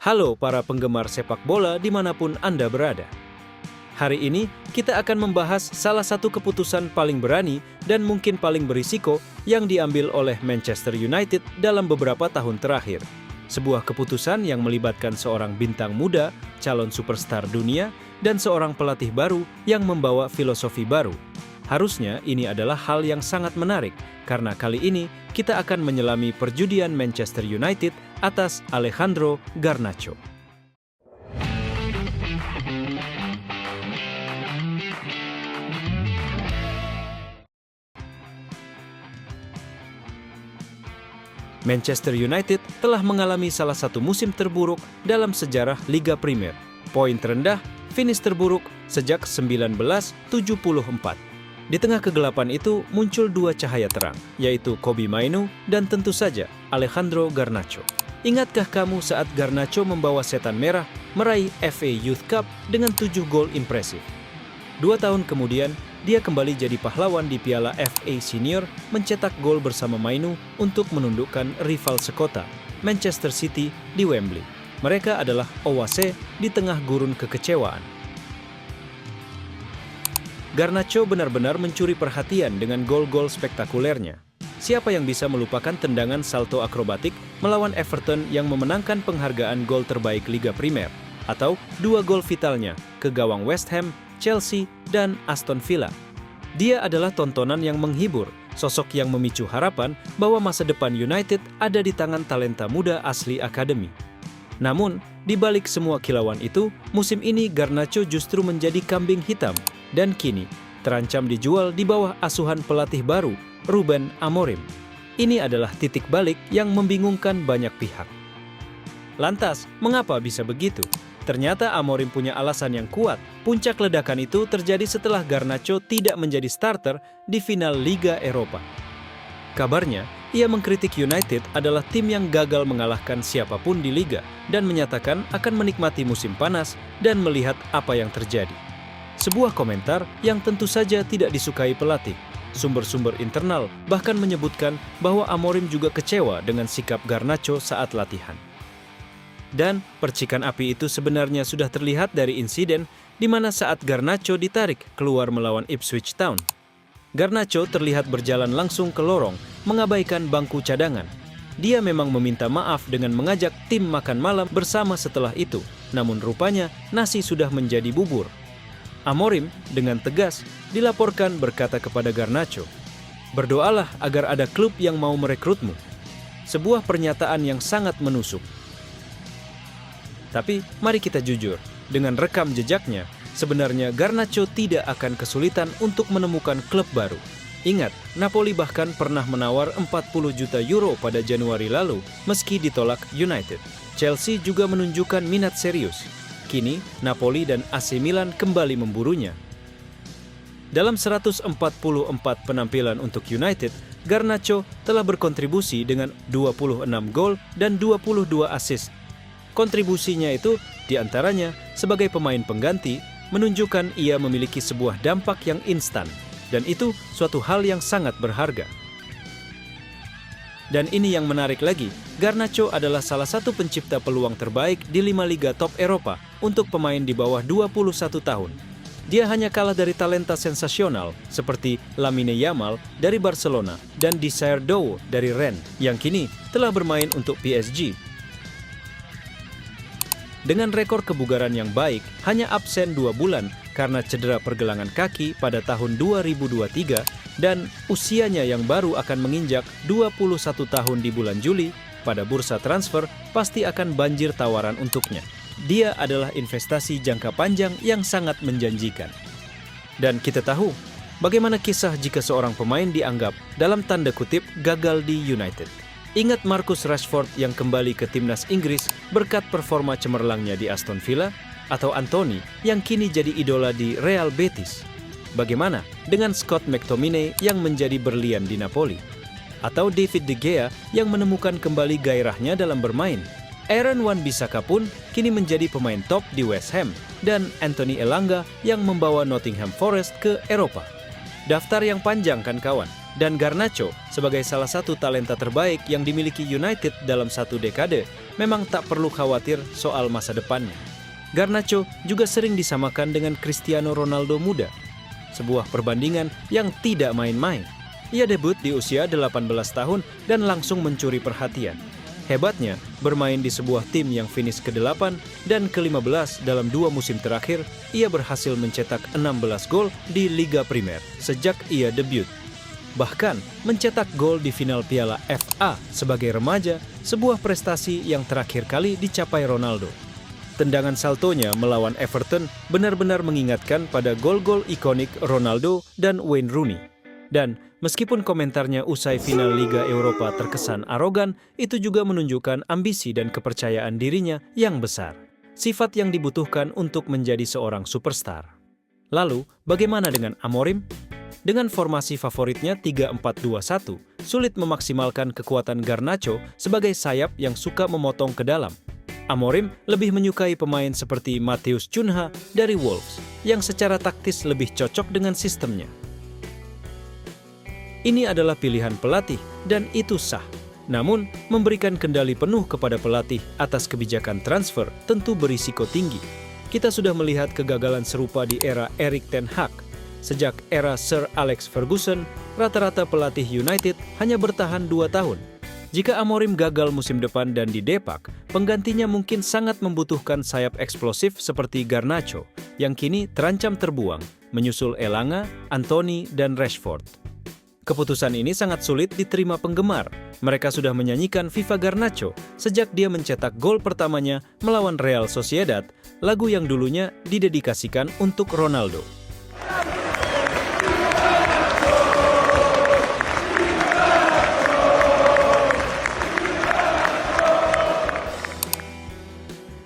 Halo para penggemar sepak bola dimanapun Anda berada. Hari ini kita akan membahas salah satu keputusan paling berani dan mungkin paling berisiko yang diambil oleh Manchester United dalam beberapa tahun terakhir. Sebuah keputusan yang melibatkan seorang bintang muda, calon superstar dunia, dan seorang pelatih baru yang membawa filosofi baru. Harusnya ini adalah hal yang sangat menarik, karena kali ini kita akan menyelami perjudian Manchester United atas Alejandro Garnacho. Manchester United telah mengalami salah satu musim terburuk dalam sejarah Liga Premier. Poin terendah, finish terburuk sejak 1974. Di tengah kegelapan itu muncul dua cahaya terang, yaitu Kobbie Mainoo dan tentu saja Alejandro Garnacho. Ingatkah kamu saat Garnacho membawa setan merah meraih FA Youth Cup dengan 7 gol impresif? 2 tahun kemudian, dia kembali jadi pahlawan di Piala FA Senior, mencetak gol bersama Mainoo untuk menundukkan rival sekota, Manchester City di Wembley. Mereka adalah oase di tengah gurun kekecewaan. Garnacho benar-benar mencuri perhatian dengan gol-gol spektakulernya. Siapa yang bisa melupakan tendangan salto akrobatik melawan Everton yang memenangkan penghargaan gol terbaik Liga Primer, atau 2 gol vitalnya ke gawang West Ham, Chelsea, dan Aston Villa. Dia adalah tontonan yang menghibur, sosok yang memicu harapan bahwa masa depan United ada di tangan talenta muda asli akademi. Namun, di balik semua kilauan itu, musim ini Garnacho justru menjadi kambing hitam dan kini terancam dijual di bawah asuhan pelatih baru, Ruben Amorim. Ini adalah titik balik yang membingungkan banyak pihak. Lantas, mengapa bisa begitu? Ternyata Amorim punya alasan yang kuat. Puncak ledakan itu terjadi setelah Garnacho tidak menjadi starter di final Liga Eropa. Kabarnya, ia mengkritik United adalah tim yang gagal mengalahkan siapapun di Liga dan menyatakan akan menikmati musim panas dan melihat apa yang terjadi. Sebuah komentar yang tentu saja tidak disukai pelatih. Sumber-sumber internal bahkan menyebutkan bahwa Amorim juga kecewa dengan sikap Garnacho saat latihan. Dan percikan api itu sebenarnya sudah terlihat dari insiden di mana saat Garnacho ditarik keluar melawan Ipswich Town. Garnacho terlihat berjalan langsung ke lorong, mengabaikan bangku cadangan. Dia memang meminta maaf dengan mengajak tim makan malam bersama setelah itu, namun rupanya nasi sudah menjadi bubur. Amorim dengan tegas dilaporkan berkata kepada Garnacho, "Berdoalah agar ada klub yang mau merekrutmu." Sebuah pernyataan yang sangat menusuk. Tapi mari kita jujur, dengan rekam jejaknya, sebenarnya Garnacho tidak akan kesulitan untuk menemukan klub baru. Ingat, Napoli bahkan pernah menawar 40 juta euro pada Januari lalu, meski ditolak United. Chelsea juga menunjukkan minat serius. Kini, Napoli dan AC Milan kembali memburunya. Dalam 144 penampilan untuk United, Garnacho telah berkontribusi dengan 26 gol dan 22 assist. Kontribusinya itu diantaranya sebagai pemain pengganti menunjukkan ia memiliki sebuah dampak yang instan, dan itu suatu hal yang sangat berharga. Dan ini yang menarik lagi, Garnacho adalah salah satu pencipta peluang terbaik di 5 liga top Eropa untuk pemain di bawah 21 tahun. Dia hanya kalah dari talenta sensasional seperti Lamine Yamal dari Barcelona dan Desire Doué dari Rennes yang kini telah bermain untuk PSG. Dengan rekor kebugaran yang baik, hanya absen 2 bulan karena cedera pergelangan kaki pada tahun 2023 dan usianya yang baru akan menginjak 21 tahun di bulan Juli, pada bursa transfer pasti akan banjir tawaran untuknya. Dia adalah investasi jangka panjang yang sangat menjanjikan. Dan kita tahu, bagaimana kisah jika seorang pemain dianggap dalam tanda kutip gagal di United. Ingat Marcus Rashford yang kembali ke timnas Inggris berkat performa cemerlangnya di Aston Villa, atau Anthony yang kini jadi idola di Real Betis. Bagaimana dengan Scott McTominay yang menjadi berlian di Napoli? Atau David De Gea yang menemukan kembali gairahnya dalam bermain? Aaron Wan-Bissaka pun kini menjadi pemain top di West Ham, dan Anthony Elanga yang membawa Nottingham Forest ke Eropa. Daftar yang panjang kan kawan? Dan Garnacho, sebagai salah satu talenta terbaik yang dimiliki United dalam satu dekade, memang tak perlu khawatir soal masa depannya. Garnacho juga sering disamakan dengan Cristiano Ronaldo muda, sebuah perbandingan yang tidak main-main. Ia debut di usia 18 tahun dan langsung mencuri perhatian. Hebatnya, bermain di sebuah tim yang finish ke-8 dan ke-15 dalam 2 musim terakhir, ia berhasil mencetak 16 gol di Liga Primer sejak ia debut. Bahkan, mencetak gol di final Piala FA sebagai remaja, sebuah prestasi yang terakhir kali dicapai Ronaldo. Tendangan saltonya melawan Everton benar-benar mengingatkan pada gol-gol ikonik Ronaldo dan Wayne Rooney. Dan meskipun komentarnya usai final Liga Eropa terkesan arogan, itu juga menunjukkan ambisi dan kepercayaan dirinya yang besar. Sifat yang dibutuhkan untuk menjadi seorang superstar. Lalu, bagaimana dengan Amorim? Dengan formasi favoritnya 3-4-2-1, sulit memaksimalkan kekuatan Garnacho sebagai sayap yang suka memotong ke dalam. Amorim lebih menyukai pemain seperti Matheus Cunha dari Wolves, yang secara taktis lebih cocok dengan sistemnya. Ini adalah pilihan pelatih, dan itu sah. Namun, memberikan kendali penuh kepada pelatih atas kebijakan transfer tentu berisiko tinggi. Kita sudah melihat kegagalan serupa di era Erik ten Hag. Sejak era Sir Alex Ferguson, rata-rata pelatih United hanya bertahan 2 tahun. Jika Amorim gagal musim depan dan didepak, penggantinya mungkin sangat membutuhkan sayap eksplosif seperti Garnacho, yang kini terancam terbuang, menyusul Elanga, Anthony, dan Rashford. Keputusan ini sangat sulit diterima penggemar. Mereka sudah menyanyikan Viva Garnacho sejak dia mencetak gol pertamanya melawan Real Sociedad, lagu yang dulunya didedikasikan untuk Ronaldo.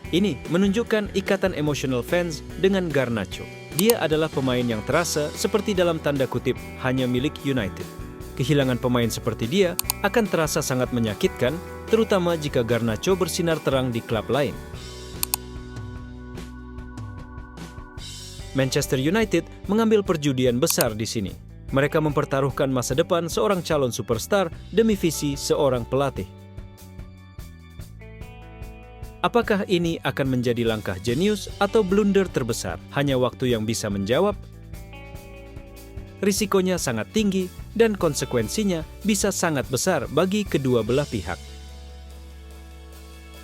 Ini menunjukkan ikatan emosional fans dengan Garnacho. Dia adalah pemain yang terasa seperti dalam tanda kutip hanya milik United. Kehilangan pemain seperti dia akan terasa sangat menyakitkan, terutama jika Garnacho bersinar terang di klub lain. Manchester United mengambil perjudian besar di sini. Mereka mempertaruhkan masa depan seorang calon superstar demi visi seorang pelatih. Apakah ini akan menjadi langkah jenius atau blunder terbesar? Hanya waktu yang bisa menjawab. Risikonya sangat tinggi dan konsekuensinya bisa sangat besar bagi kedua belah pihak.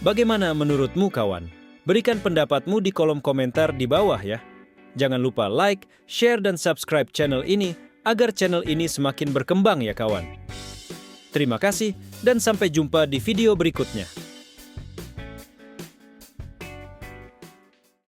Bagaimana menurutmu, kawan? Berikan pendapatmu di kolom komentar di bawah ya. Jangan lupa like, share, dan subscribe channel ini agar channel ini semakin berkembang ya kawan. Terima kasih dan sampai jumpa di video berikutnya.